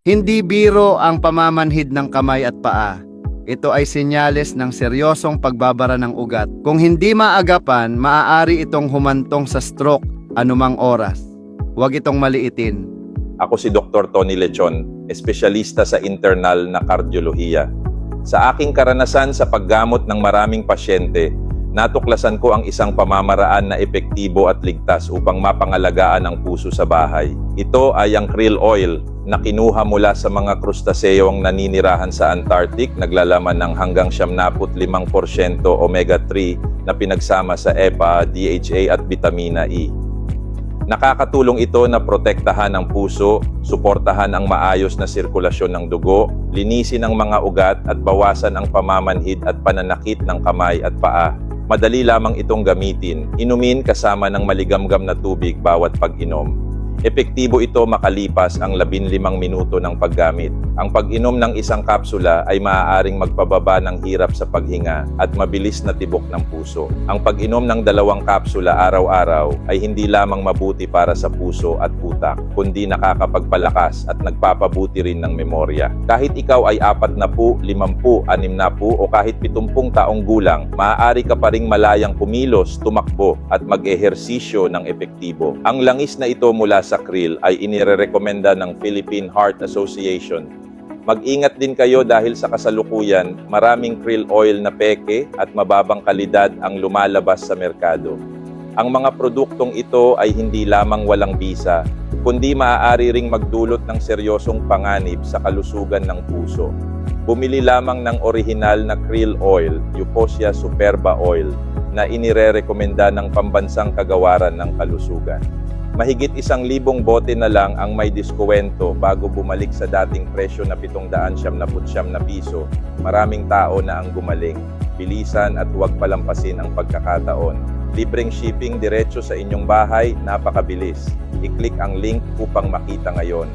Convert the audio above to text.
Hindi biro ang pamamanhid ng kamay at paa. Ito ay senyales ng seryosong pagbabara ng ugat. Kung hindi maagapan, maaari itong humantong sa stroke anumang oras. Huwag itong maliitin. Ako si Dr. Tony Lechon, espesyalista sa internal na kardiolohiya. Sa aking karanasan sa paggamot ng maraming pasyente, natuklasan ko ang isang pamamaraan na epektibo at ligtas upang mapangalagaan ang puso sa bahay. Ito ay ang krill oil na kinuha mula sa mga krustaseong naninirahan sa Antarctic, naglalaman ng hanggang 75% omega-3 na pinagsama sa EPA, DHA at vitamina E. Nakakatulong ito na protektahan ang puso, suportahan ang maayos na sirkulasyon ng dugo, linisin ang mga ugat at bawasan ang pamamanhid at pananakit ng kamay at paa. Madali lamang itong gamitin, inumin kasama ng maligamgam na tubig bawat pag-inom. Epektibo ito makalipas ang 15 minuto ng paggamit. Ang pag-inom ng isang kapsula ay maaaring magpababa ng hirap sa paghinga at mabilis na tibok ng puso. Ang pag-inom ng 2 kapsula araw-araw ay hindi lamang mabuti para sa puso at utak, kundi nakakapagpalakas at nagpapabuti rin ng memorya. Kahit ikaw ay 40, 50, 60 o kahit 70 taong gulang, maaari ka pa ring malayang kumilos, tumakbo at mag-ehersisyo ng epektibo. Ang langis na ito mula sa krill ay inirekomenda ng Philippine Heart Association. Mag-ingat din kayo dahil sa kasalukuyan, maraming krill oil na peke at mababang kalidad ang lumalabas sa merkado. Ang mga produktong ito ay hindi lamang walang bisa, kundi maaari ring magdulot ng seryosong panganib sa kalusugan ng puso. Bumili lamang ng orihinal na krill oil, Euphausia superba oil, na inirekomenda ng Pambansang Kagawaran ng Kalusugan. Mahigit 1,000 bote na lang ang may diskuwento bago bumalik sa dating presyo na 799 na piso. Maraming tao na ang gumaling. Bilisan at huwag palampasin ang pagkakataon. Libreng shipping diretso sa inyong bahay, napakabilis. I-click ang link upang makita ngayon.